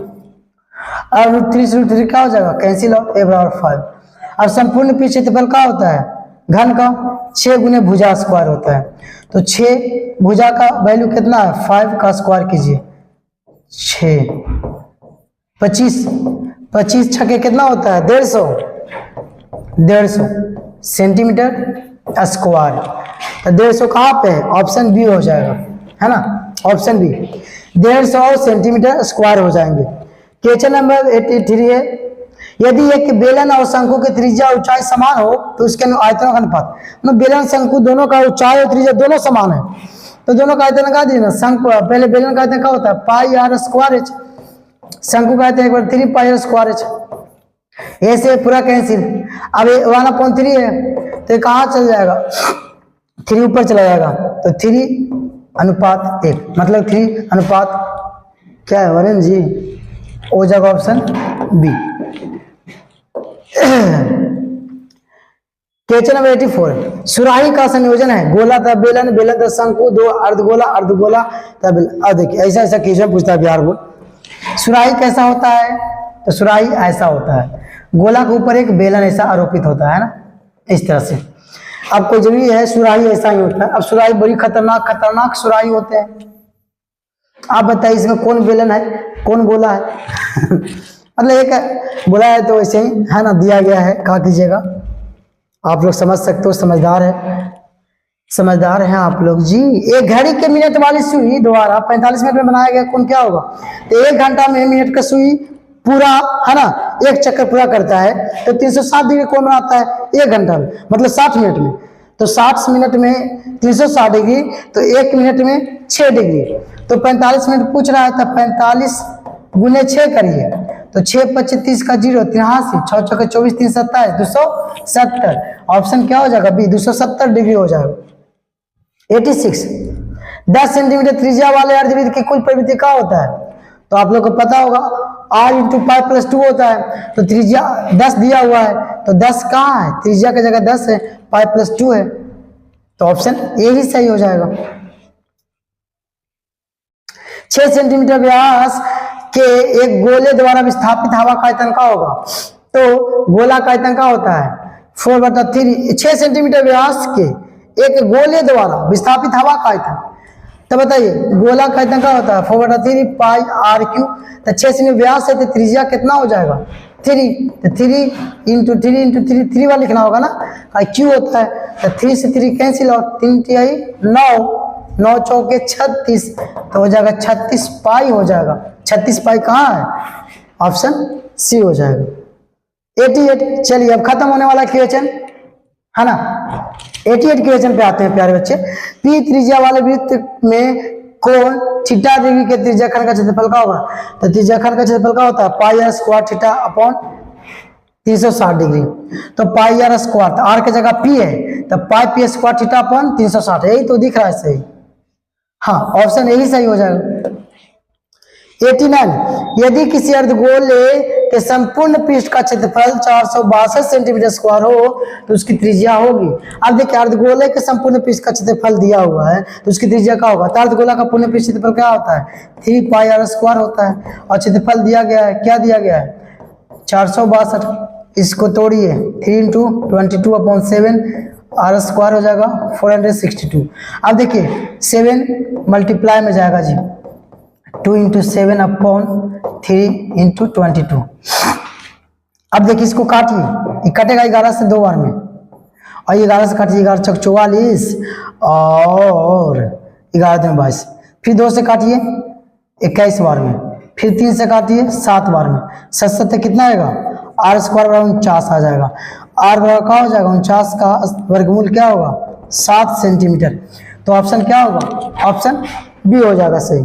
और √3 से √3 क्या हो जाएगा? कैंसिल आउट, ए बराबर 5। अब संपूर्ण पृष्ठ क्षेत्रफल क्या होता है? घन का 6 गुने भुजा स्क्वायर होता है। तो 6 भुजा का वैल्यू कितना है? 5 का स्क्वायर कीजिए, 6 25 छके कितना होता है? 150 सेंटीमीटर स्क्वायर। तो 150 कहाँ पे है? ऑप्शन बी हो जाएगा, है ना, ऑप्शन बी। 150 सेंटीमीटर स्क्वायर हो जाएंगे। क्वेश्चन नंबर 83 है, यदि एक बेलन और शंकु की त्रिज्या ऊंचाई समान हो तो उसके आयतनों का अनुपात, मतलब बेलन शंकु दोनों का ऊंचाई और त्रिज्या दोनों समान है, तो दोनों का आयतन का देना। शंकु पहले बेलन का आयतन क्या होता है? पाई आर स्क्वायर एच, शंकु का आयतन एक बार 3 पाई आर स्क्वायर एच। ऐसे पूरा कैंसिल। अब 1/3 है, तो कहाँ चल जाएगा? 3 ऊपर चला जाएगा, तो 3:1, मतलब 3 क्या है वरुण जी? हो जाएगा ऑप्शन बी। क्वेश्चन नंबर 84, सुराही का संयोजन है गोला था बेलन, बेलन था शंकु, 2 अर्धगोला, अर्धगोला था बेलन। अब देखिए ऐसा ऐसा क्वेश्चन पूछता है बिहार बोर्ड। सुराही कैसा होता है? तो सुराही ऐसा होता है, गोला के ऊपर एक बेलन ऐसा आरोपित होता है ना, इस तरह से। अब कोई जरूरी है सुराही ऐसा ही होता है। अब सुराही बड़ी खतरनाक सुराही होते हैं। आप बताइए इसमें कौन बेलन है, कौन गोला है? मतलब एक बोला है तो वैसे ही है ना, दिया गया है, कहा कीजिएगा। आप लोग समझ सकते हो, समझदार हैं आप लोग जी। एक घड़ी के मिनट वाली सुई द्वारा 45 मिनट में बनाया गया कोण क्या होगा? तो 1 घंटा में मिनट का सुई पूरा, है ना, एक चक्कर पूरा करता है, तो 360 डिग्री कोण बनाता है 1 घंटा में, मतलब 60 मिनट में। तो 60 मिनट में 360 डिग्री, तो 1 मिनट में 6 डिग्री। तो 45 मिनट पूछ रहा है, तो 45 गुने 6 करिए, तो 6 25 30 का 0, 83, 6 चौके 24, 3 27, 270। ऑप्शन क्या हो जाएगा? बी, 270 डिग्री हो जाएगा। 86, 10 सेंटीमीटर त्रिज्या वाले अर्धवृत्त की कुल परिमिति क्या होता है? तो आप लोग को पता होगा, r × π+2 होता है। तो त्रिज्या 10 दिया हुआ है, तो 10 कहाँ है? त्रिज्या की जगह 10 है, π+2 है, तो ऑप्शन ए ही सही हो जाएगा। 6 सेंटीमीटर व्यास के एक गोले द्वारा विस्थापित हवा का आयतन क्या होगा? तो गोला का आयतन क्या होता है? 4/3। 6 सेंटीमीटर व्यास के एक गोले द्वारा विस्थापित हवा का आयतन, तो बताइए गोला का आयतन क्या होता है? 4/3 पाई r3। तो 6 सेंटीमीटर व्यास है, तो त्रिज्या कितना हो जाएगा? 3। तो 3 × 3 × 3 3 बार लिखना होगा ना, क्यों होता है? तो 3 से 3 कैंसिल और 3 3 9, 9 चौके 36, तो हो जाएगा 36 पाई हो जाएगा। 36 पाई कहाँ है? ऑप्शन सी हो जाएगा। 88, चलिए अब खत्म होने वाला क्वेश्चन है ना। 88 क्वेश्चन पे आते हैं प्यारे बच्चे। पी त्रिज्या वाले वृत्त में कोण थीटा डिग्री के त्रिज्याखंड का क्षेत्रफल क्या होगा? तो त्रिज्याखंड का क्षेत्रफल क्या होता है? पाई r square theta upon 360 degree. तो पाई r स्क्वायर, तो r की जगह p है, तो पाई p स्क्वायर थीटा अपॉन 360, यही तो दिख रहा है सही। हाँ, ऑप्शन यही सही हो जाएगा। 89, यदि किसी अर्धगोले के संपूर्ण पृष्ठ का क्षेत्रफल 462 सेंटीमीटर स्क्वायर हो तो उसकी त्रिज्या होगी। अब देखिए अर्धगोले के संपूर्ण पृष्ठ का क्षेत्रफल दिया हुआ है, तो उसकी त्रिज्या क्या होगा? तो अर्धगोला का पूर्ण पृष्ठ क्षेत्रफल क्या होता है? 3 पाई r स्क्वायर होता है, और क्षेत्रफल दिया गया है, क्या दिया गया है? 462। इसको तोड़िए, 3 × 22/7 r स्क्वायर हो जाएगा 462। अब देखिए 7 मल्टीप्लाई में जाएगा जी, 2 × 7/3 × 22। अब देखिए इसको काटिए, ये कटेगा 11 से 2 बार में, और 11 से काटिए, 11 चौक 44 और 11 दूनी 22, फिर 2 से काटिए 21 बार में, फिर 3 से काटिए 7 बार में, 7 7 कितना आएगा? r स्क्वायर बराबर 49 आ जाएगा। r बराबर क्या हो जाएगा? 49 का वर्गमूल क्या होगा? 7 सेंटीमीटर। तो ऑप्शन क्या होगा? ऑप्शन बी हो जाएगा सही।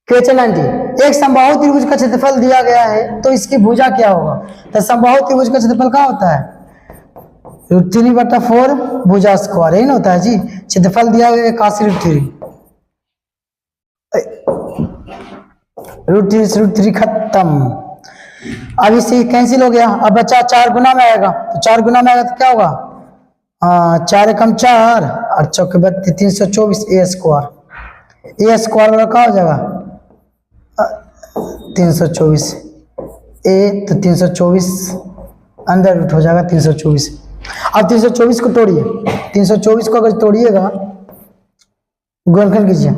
क्वेश्चन 90, एक समबाहु त्रिभुज का क्षेत्रफल दिया गया है, तो इसकी भुजा क्या होगा? तो समबाहु त्रिभुज का क्षेत्रफल क्या होता है? √3/4 भुजा स्क्वायर, यही ना होता है जी। क्षेत्रफल दिया गया 81√3। √3 खत्म। अब इससे कैंसिल हो गया। अब बचा 4 गुना में आएगा, तो 4 गुना में आएगा तो क्या होगा, 4 एकम 4 और चौके 324 ए स्क्वायर वाला क्या हो जाएगा 324 ए, तो 324 अंदर रूट हो जाएगा 324। अब 324 को तोड़िए, 324 को अगर तोड़िएगा गुणनखंड कीजिए,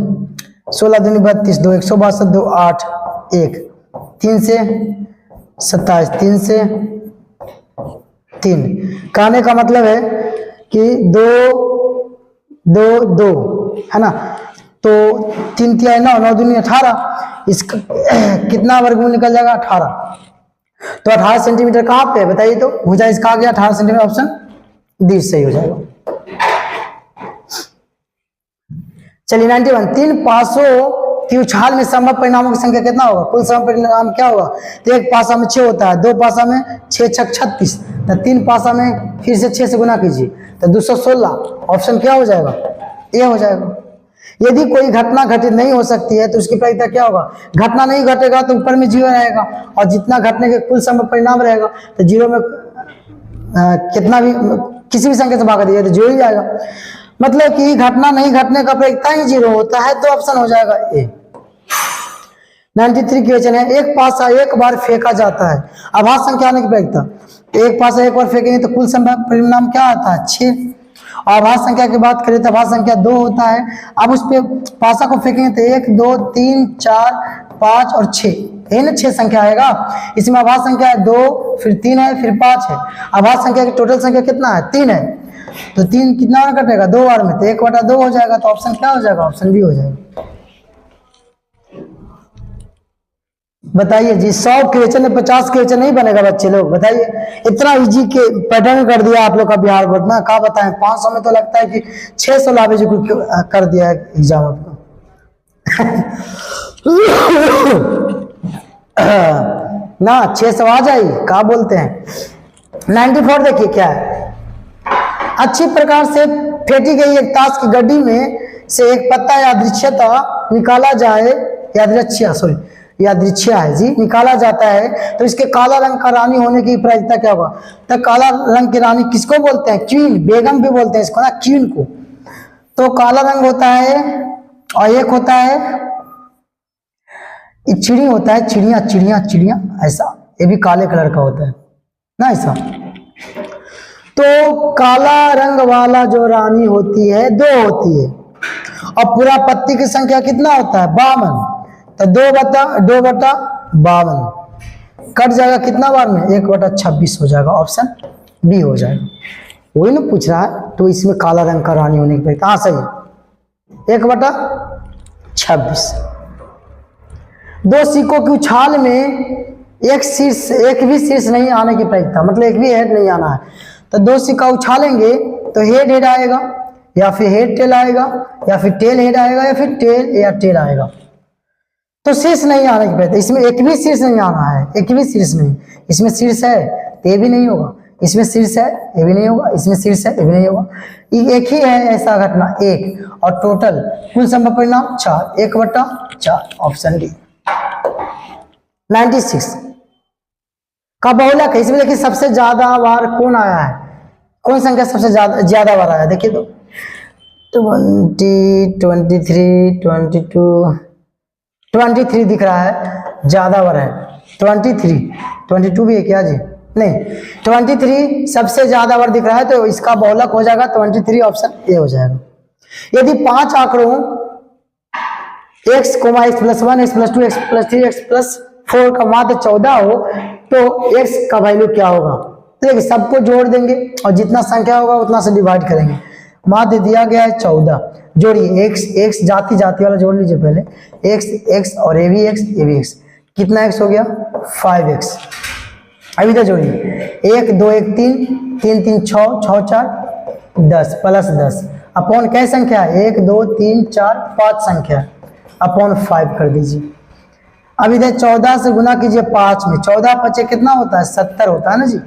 16 दूनी 32, 2 162, 2 8 1 3 से 27, 3 से 3। कहने का मतलब है कि 2 2 2 है ना, तो 3 तिहाई 9, 9 दूनी 18, इसका कितना वर्गमूल निकल जाएगा 18। तो 18 सेंटीमीटर कहाँ पे है बताइए, तो भुजा इसका आ गया 18 सेंटीमीटर, ऑप्शन डी सही हो जाएगा। चलिए 91, 3 पासों की उछाल में संभव परिणामों की संख्या कितना होगा, कुल संभव परिणाम क्या होगा, तो एक पासा में 6 होता है, 2 पासा में 6 6 36, तो 3 पासा में फिर से 6 से गुना कीजिए तो 216, ऑप्शन क्या हो जाएगा ए हो जाएगा। यदि कोई घटना घटित नहीं हो सकती है तो उसकी प्रायिकता क्या होगा, घटना नहीं घटेगा तो ऊपर में 0 रहेगा, और जितना घटने के कुल संभव परिणाम रहेगा तो 0 में कितना भी किसी भी संख्या से भाग दिया तो 0 ही आएगा। मतलब कि घटना नहीं घटने का प्रायिकता ही 0 होता है, तो ऑप्शन हो जाएगा ए। 93 क्वेश्चन है, एक पासा एक बार फेंका जाता है, आभास संख्या आने की प्रायिकता, एक पासा एक बार फेंकेंगे तो कुल संभव परिणाम क्या आता है 6। आभास संख्या की बात करें तो आभास संख्या 2 होता है। अब उस पे पासा को फेंकेंगे तो 1 2 3 4 5 और 6 है ना, 6 संख्या आएगा। इसमें आभास संख्या है 2, फिर 3 है, फिर 5 है। आभास संख्या की टोटल संख्या कितना है 3 है, तो 3 कितना बार कटेगा 2 बार में, तो 1/2 हो जाएगा, तो ऑप्शन क्या हो जाएगा, ऑप्शन बी हो जाएगा। बताइए जी 100 क्वेश्चन में 50 क्वेश्चन नहीं बनेगा बच्चे लोग, बताइए इतना इजी के पैटर्न कर दिया आप लोग का बिहार बोर्ड में, क्या बताएं 500 में तो लगता है कि 600 लावे जो कर दिया है एग्जाम आपका। ना 600 आ जाए, क्या बोलते हैं। 94 देखिए क्या है, अच्छी प्रकार से फेंटी गई एक ताश की गड्डी में से एक पत्ता यादृच्छिकता निकाला जाए, यादृच्छिया है जी, निकाला जाता है तो इसके काला रंग का रानी होने की प्रायिकता क्या होगा। तो काला रंग की रानी किसको बोलते हैं, क्वीन, बेगम भी बोलते हैं इसको ना, क्वीन को। तो काला रंग होता है, और एक होता है चिड़ी होता है, चिड़िया चिड़िया चिड़िया ऐसा, ये भी काले कलर का होता है ना ऐसा। तो काला रंग वाला जो रानी होती है 2 होती है, और पूरा पत्ती की संख्या कितना होता है 52, तो 2/52 कट जाएगा कितना बार में 1/26 हो जाएगा, ऑप्शन बी हो जाएगा। वही ना पूछ रहा है, तो इसमें काला रंग का रानी होने की प्रायिकता हाँ सही है 1/26। 2 सिक्कों की उछाल में एक भी शीर्ष नहीं आने की प्रायिकता, मतलब एक भी हेड नहीं आना है। तो 2 सिक्का उछालेंगे तो हेड आएगा, या फिर हेड टेल आएगा, या फिर टेल हेड आएगा, या फिर टेल या टेल आएगा। तो शीर्ष नहीं आने की प्रायिकता, इसमें एक भी शीर्ष नहीं आना है, एक भी शीर्ष नहीं। इसमें शीर्ष है तो ये भी नहीं होगा, इसमें शीर्ष है ये भी नहीं होगा, इसमें शीर्ष है ये भी नहीं होगा। एक ही है ऐसा घटना 1, और टोटल कुल संभव परिणाम 4, 1/4, ऑप्शन डी। 96 का बहुलक है, इसमें देखिए सबसे ज्यादा बार कौन आया है, कौन संख्या सबसे ज्यादा बार आया, देखिए तो 20 23 22 23 दिख रहा है, ज्यादा बार है 23, 22 भी है क्या जी, नहीं 23 सबसे ज्यादा बार दिख रहा है, तो इसका बहुलक हो जाएगा 23, ऑप्शन ए हो जाएगा। यदि 5 आंकड़ों x, x + 1 x + 2 x + 3 x + 4 का माध्य 14 हो तो x का वैल्यू क्या होगा। तो देखिए सबको जोड़ देंगे और जितना संख्या होगा उतना से डिवाइड करेंगे। माध्य दिया गया है 14, जोड़िए x जाति वाला जोड़ लीजिए पहले, x और ये भी x, कितना x हो गया 5x। अभी तो जोड़िए 1 2 1 3 3 3 6 6 4 10 प्लस 10 अपॉन क्या संख्या है 1 2 3 4 5 संख्या अपॉन 5 कर दीजिए। अब इधर 14 से गुना कीजिए 5 में, 14 पचे कितना होता है 70 होता है ना जी।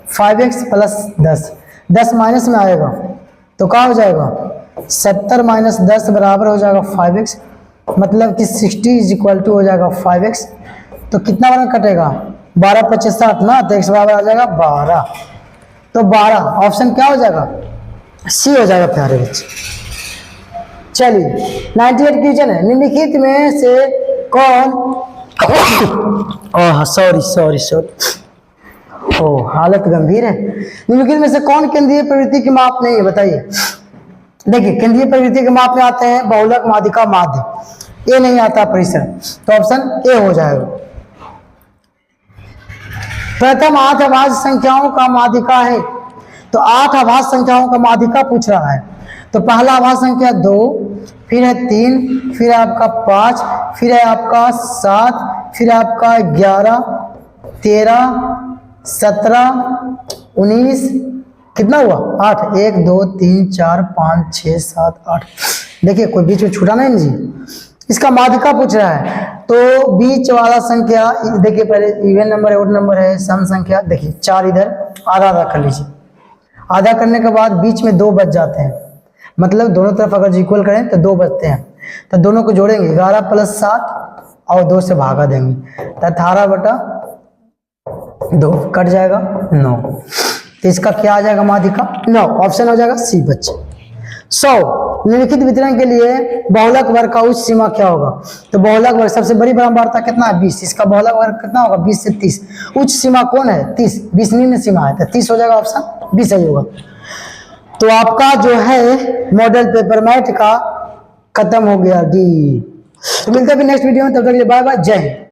5x + 10 माइनस में आएगा तो क्या हो जाएगा 70 - 10 बराबर हो जाएगा 5x। मतलब कि 60 इज इक्वल टू हो जाएगा 5x। तो कितना बार कटेगा, 12 25 60 ना, तो x बराबर आ जाएगा 12। तो 12 ऑप्शन क्या हो जाएगा, सी हो जाएगा प्यारे बच्चे। चलिए 98 क्वेश्चन है, निम्नलिखित में से कौन सॉरी ओ हालत गंभीर है। निम्नलिखित में से कौन केंद्रीय प्रवृत्ति की माप नहीं है, बताइए। देखिए केंद्रीय प्रवृत्ति के माप में आते हैं बहुलक, माध्यिका, माध्य। ये नहीं आता परिसर, तो ऑप्शन ए हो जाएगा। प्रथम 8 अभाज्य संख्याओं का माध्यिका है, तो 8 अभाज्य संख्याओं का माध्यिका पूछ रहा है। तो पहला अभाज्य संख्या 2, फिर है 3, फिर है आपका 5, फिर है आपका 7, फिर है आपका 11, 13, 17, 19, कितना हुआ 8, 1 2 3 4 5 6 7 8। देखिए कोई बीच में छूटा नहीं जी। इसका माध्यिका पूछ रहा है, तो बीच वाला संख्या देखिए, पहले इवन नंबर है, ओड नंबर है, सम संख्या। देखिए 4 इधर, आधा आधा कर लीजिए। आधा करने के बाद बीच में 2 बच जाते हैं, मतलब दोनों तरफ अगर इक्वल करें तो 2 बचते हैं। तो दोनों को जोड़ेंगे, 11 + 7 और 2 से भागा देंगे, तो 18/2 कट जाएगा 9। तो इसका क्या आ जाएगा माध्यिका 9, ऑप्शन हो जाएगा सी बच्चे। 100 निम्नलिखित वितरण के लिए बहुलक वर्ग का उच्च सीमा क्या होगा। तो बहुलक वर्ग सबसे बड़ी बारंबारता कितना है 20, इसका बहुलक वर्ग कितना होगा 20 से 30। उच्च सीमा कौन है 30, 20 निम्न सीमा है, तो 30 हो जाएगा, ऑप्शन बी सही होगा। तो आपका जो है मॉडल पेपर मैथ का खत्म हो गया डी। तो मिलते हैं नेक्स्ट वीडियो में, तब तक के लिए बाय बाय, जय हिंद।